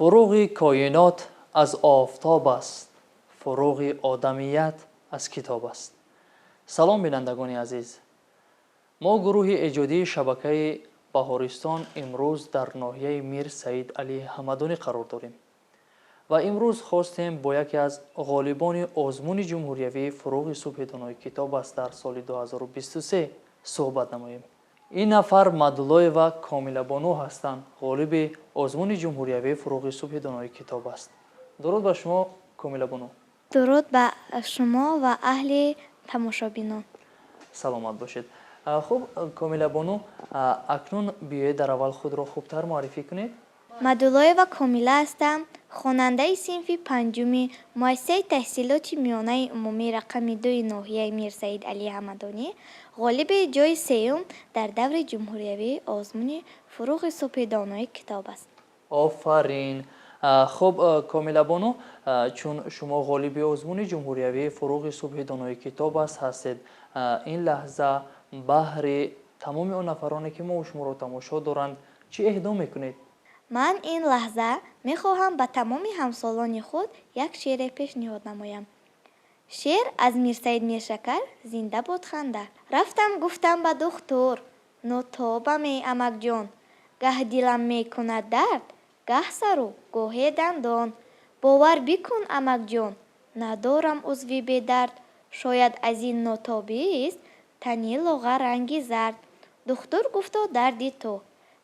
فروغ کائنات از آفتاب است، فروغ آدمیت از کتاب است. سلام بینندگان عزیز، ما گروه ایجادی شبکه بهارستان امروز در ناحیه میر سعید علی حمدانی قرار داریم و امروز خواستیم با یکی از غالبان آزمون جمهوریوی فروغ صبح دانای کتاب است در سال 2023 صحبت نماییم. این نفر مدلای و کامل بانو هستند. غالب آزمون جمهوریوی فروغ صبح دانای کتاب است. درود به شما کامل بانو. درود به شما و اهل تماشابینان. سلامت باشید. خب کامل بانو، اکنون بیایید در اول خود را خوبتر معرفی کنید. مدلای و کامیله هستم. خواننده صنف پنجم مؤسسه تحصیلات میانه عمومی رقم 2 ناحیه میر سعید علی حمدانی، غالب جای سوم در دور جمهوریوی آزمون فروغ صبح دانای کتاب است. آفرین. خب کامل بانو، چون شما غالب آزمون جمهوریوی فروغ صبح دانای کتاب است هستید، این لحظه بهر تمام آن نفرانی که ما و شما را تماشا دارند چی اهدا میکنید؟ من این لحظه میخواهم به تمام همسالان خود یک شعر پیشنهاد نمایم. شعر از میر سعید میرشکر، زنده باد خنده. رفتم گفتم به دکتر نوتابم امک جان، گه دلم میکند درد گه سرو گاهی دندان. باور بکن امک جان ندارم عضوی به درد، شاید از این نوتابی است تنی لاغر رنگی زرد. دکتر گفتا دردی تو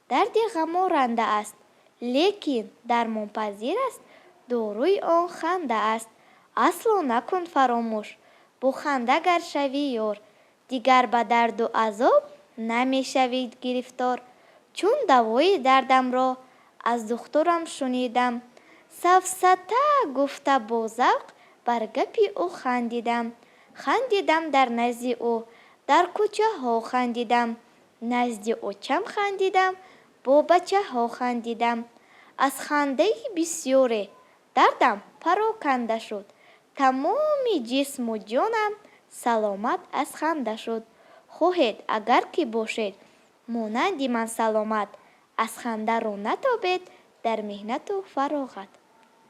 درد غمارنده است، لیکن درمان پذیر است، داروی آن خنده است. اصلا نکن فراموش با خنده گر شوی یار، دیگر به درد و عذاب نمی شوید گرفتار. چون دوای دردم را از دکترم شنیدم، سفسطه گفته با ذوق بر گپی او خندیدم. خندیدم در نزد او در کوچه ها خندیدم، نزد او چم خندیدم با بچه ها خندیدم. از خنده بسیاری دردم پراکنده شد، تمام جسم و جانم سلامت از خنده شد. خواهید اگر که باشید مانند من سلامت، از خنده رو نتابید در محنت و فراغت.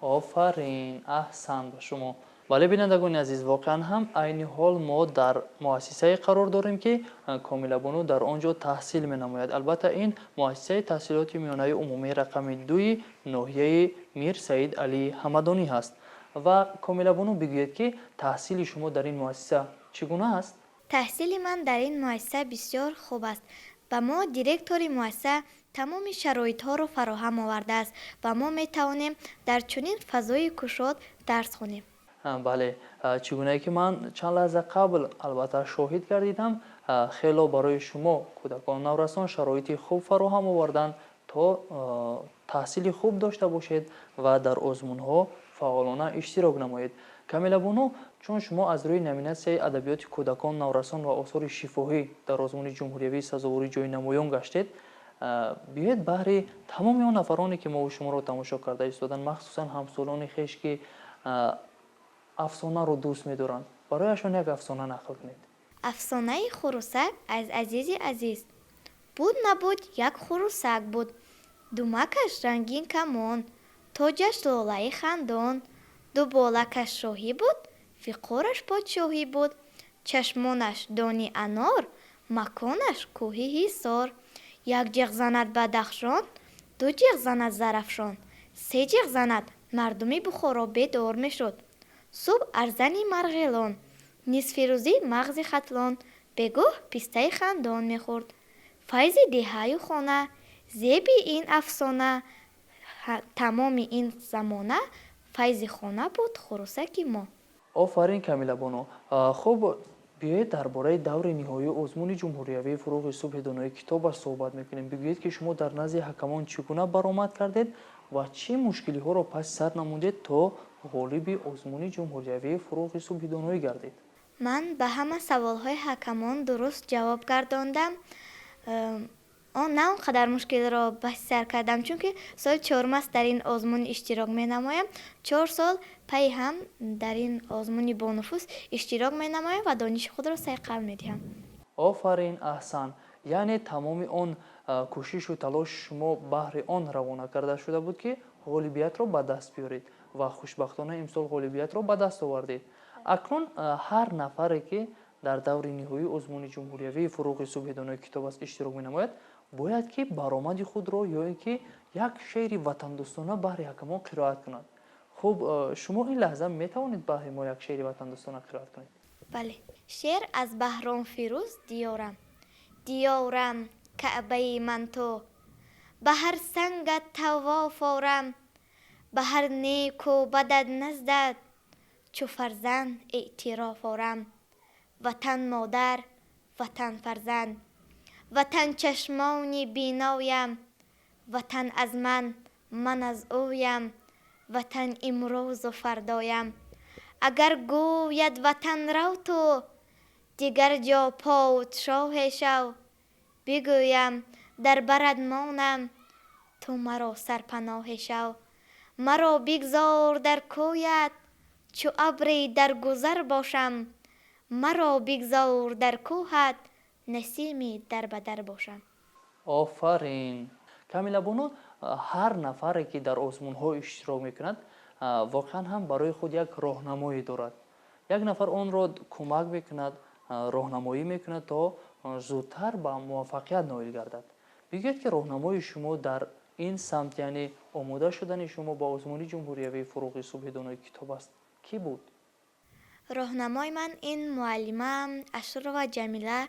آفرین، احسن به شما. بله بینندگان عزیز، واقعا هم عین حال ما در مؤسسه قرار داریم که کامل بانو در آنجا تحصیل می نماید. البته این مؤسسه تحصیلات میانه عمومی رقم 2 ناحیه میر سعید علی حمدانی هست. و کامل بانو بگوید که تحصیل شما در این مؤسسه چگونه است؟ تحصیل من در این مؤسسه بسیار خوب است. به ما دیرکتور مؤسسه تمام شرایط ها را فراهم آورده است و ما می توانیم در چنین فضای گشاد درس خوانیم. بله، چگونه که من چند لحظه قبل البته شاهد گردیدم، خیلی برای شما کودکان نورسان شرایط خوب فراهم آوردن تا تحصیل خوب داشته باشید و در آزمون ها فعالانه اشتراک نمایید. کامل بانو، چون شما از روی نامیناسیون ادبیات کودکان نورسان و آثار شفاهی در آزمون جمهوریوی سزاواری جای نمایان گشتید، بیایید بهر تمام آن نفرانی که ما و شما را تماشا کرده ایستادن، مخصوصا همسالان خویش که افسانه رو دوست می‌دارن، برایشان یک افسانه نقل کنید. افسانه خروسک از عزیز. بود نبود یک خروسک بود، دومکش رنگین کمان، تاجش لاله خندان. دو بالکش شاهی بود، فقارش پادشاهی بود، چشمانش دانی انار، مکانش کوهی حصار. یک جغ زند بدخشان، دو جغ زند زرافشان، سه جغ زند مردمی بخارا بیدار میشد. صبح ارزنی مرغلان، نصف روزی مغز ختلان، بگاه پسته خندان میخورد. فیض دهه و خانه، زیبی این افسانه، تمام این زمانه فیض خانه بود خروسک ما. آفرین کامل بانو. خب بیایید درباره دور نهایی آزمون جمهوریوی فروغ صبح دانای کتاب صحبت میکنیم. بگویید که شما در نزد حکمان چگونه برآمد کردید و چه مشکلی ها را پس سر نمودید تا غالب آزمون جمهوریوی فروغ صبح دانایی گردید؟ من به همه سوالهای حکمان درست جواب گرداندم. نه اونقدر مشکل را بحث سر کردم، چون که سال 4 است در این آزمون اشتراک می نمایم. 4 سال پی هم در این آزمون با نفوذ اشتراک می نمایم و دانش خود را صحیح قرار می دهم. آفرین، احسن. یعنی تمام آن کوشش و تلاش شما بهر آن روانه کرده شده بود که غالبیت را به دست بیارید و خوشبختانه امسال غالبیت را به دست آوردید. اکنون هر نفری که در دور نهایی آزمون جمهوریوی فروغ صبح دانای کتاب است اشتراک می‌نماید باید که برآمد خود را یا اینکه یک شعر وطن دوستانه بهر یکمان قرائت کند. خب شما این لحظه میتوانید بهر ما یک شعر وطن دوستانه قرائت کنید؟ بله. شعر از بهرام فیروز. دیارم کعبه من تو، به هر سنگت طواف آرم، به هر نیک و بدت نزدت چو فرزند اعتراف آرم. وطن مادر، وطن فرزند، وطن چشمانی بینایم، وطن از من از اویم، وطن امروز و فردایم. اگر گوید وطن رو تو، دیگر جا پادشاه شو، بگویم در برت مانم، تو مرا سرپناه شو. مرا بگذار در کویت، چو ابری در گذر باشم، مرا بگذار در کوهت، نسیمی در بدر باشم. آفرین. کامیلا بانو هر نفری که در آزمون ها اشتراک میکند واقعا هم برای خود یک راهنمایی دارد. یک نفر آن را کمک میکند، راهنمایی میکند تا زودتر به موفقیت نائل گردد. بگید که راهنمای شما در این سمت، یعنی آماده شدن شما با آزمون جمهوریوی فروغ صبح دانای کتاب است، کی بود؟ راهنمای من این معلمم اشرف جمیله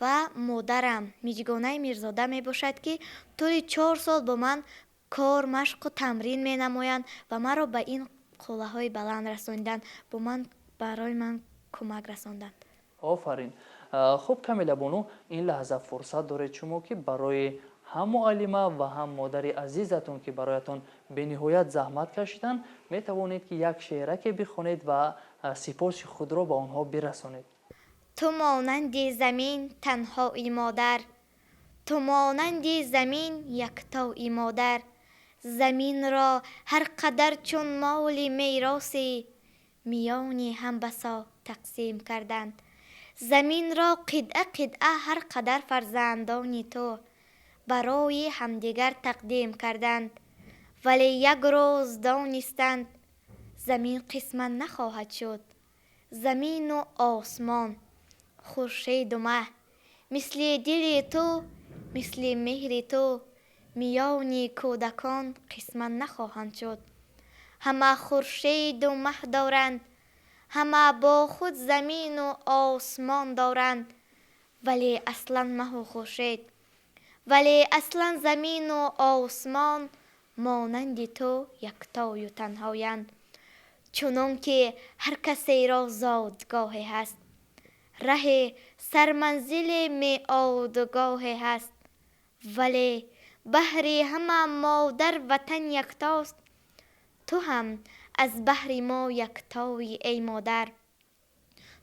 و مادرم میجگانه میرزاده می باشد که طول 4 سال با من کار، مشق و تمرین می نمایند و مرا به این قله های بلند رساندند، برای من کمک رساندند. آفرین. خب کامیلا بانو این لحظه فرصت دارید شما که برای هم معلمه و هم مادر عزیزتون که برایتان به نهایت زحمت کشیدن می توانید که یک شعره که بخونید و سپاس خود را به آنها برسانید. تو مانندی زمین تنهایی مادر، تو مانندی زمین یکتایی مادر. زمین را هر قدر چون مال میراثی، میانی هم بسا تقسیم کردند. زمین را قطعه قطعه هر قدر فرزندانی تو، برای همدیگر تقدیم کردند. ولی یک روز دانستند زمین قسمت نخواهد شد. زمین و آسمان، خورشید و مه، مثل دل تو، مثل مهر تو، میان کودکان قسمت نخواهند شد. همه خورشید و مه دارند، همه با خود زمین و آسمان دارند، ولی اصلا مه و خورشید، ولی اصلا زمین و آسمان مانند تو یکتای و تنهایند. چنان که هر کسی را زادگاهی هست، ره سرمنزل میعادگاهی هست، ولی بهر همه مادر وطن یکتاست. تو هم از بهر ما یکتایی ای مادر،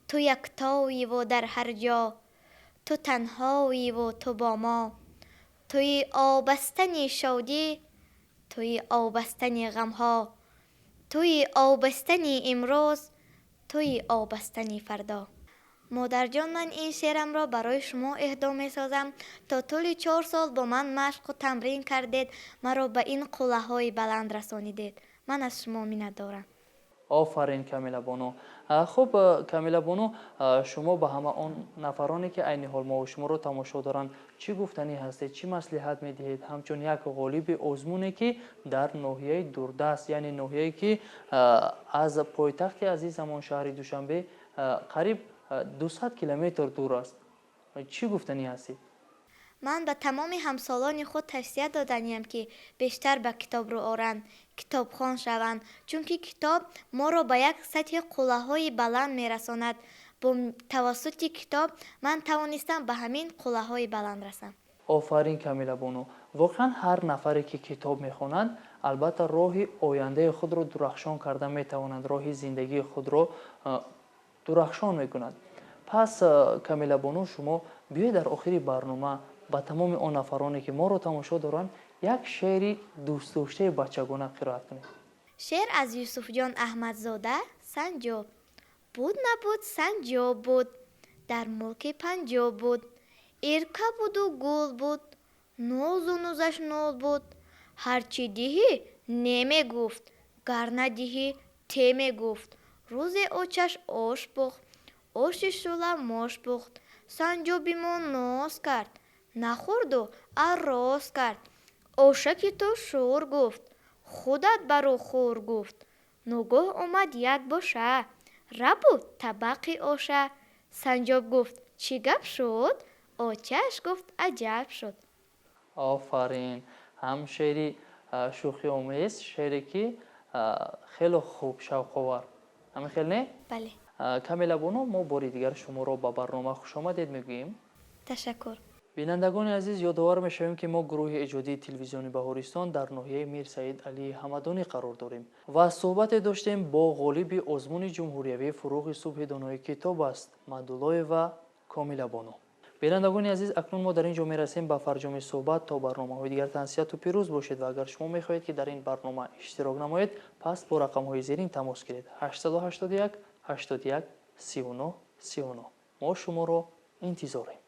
تو یکتایی و در هر جا، تو تنهایی و تو با ما. توی آبستنی شادی، توی آبستنی غمها، توی آبستنی امروز، توی آبستنی فردا. مادر جان، من این شعرم را برای شما اهدا می سازم تا طول 4 سال با من مشق و تمرین کردید، مرا به این قله های بلند رسانیدید. من از شما منت دارم. آفرین کامیلا بانو. خب کامیلا بانو، شما به همه آن نفرانی که عین حال ما و شما رو تماشا دارن چی گفتنی هستید، چی مصلحت میدهید همچون یک غالب آزمونی که در ناحیه دوردست، یعنی ناحیه‌ای که از پایتخت عزیزمان شهر دوشنبه قریب 200 کیلومتر دور است، چی گفتنی هستید؟ من به تمام همسالان خود توصیه دادنیم که بیشتر به کتاب رو آرند، کتابخوان شوند، چون که کتاب ما را به یک سطح قله های بلند می رساند. با توسط کتاب من توانستم به همین قله های بلند رسم. آفرین کامیلا بانو. واقعا هر نفری که کتاب میخوانند البته راه آینده خود را درخشان کرده میتوانند، راه زندگی خود را درخشان میکنند. پس کامیلا بانو، شما بیایید در آخر برنامه با تمام آن نفرانی که ما رو تماشا دارند یک شعری دوست داشته بچگانه قرائت کنید. شعر از یوسف جان احمدزاده. سنجاب بود نبود سنجاب بود، در ملک پنجاب بود. ирка буду гул буд, нозу нузаш нол буд. Ҳарчи диҳӣ неме гуфт, гар надиҳӣ теме гуфт. Рӯзе очаш ош пухт, оши шӯла мош пухт. Санҷоби мо ноз кард, нахӯрду арроз кард. Ошаки ту шӯр гуфт, худат барӯ хӯр гуфт. Ногоҳ омад як боша, рабуд табақи оша. Санҷоб гуфт чӣ гап шуд? Очаш гуфт аҷаб шуд. офарин. ҳам шеъри шӯхиомез, шеъре ки хело хуб, шавқовар. ҳамин хел не? Бале, камила боно, мо бори дигар шуморо ба барнома хушомадед мегӯем. ташаккур. бинандагони азиз, ёдовар мешавем ки мо гурӯҳи иҷодии телевизиони Баҳористон дар ноҳияи Мир Саид Алии Ҳамадонӣ қарор дорем ва суҳбате доштем бо ғолиби озмуни ҷумҳуриявии фурӯғи субҳи донои китоб аст, Мадуллоева Комила Боно. бинандагони азиз, акнун мо дар ин ҷо мерасем ба фарҷоми суҳбат. То барномаҳои дигар тансияту пирӯз бошед ва агар шумо мехоҳед ки дар ин барнома иштирок намоед, пас бо рақамҳои зерин тамос гиред: 881 81 39 39. мо шуморо интизорем.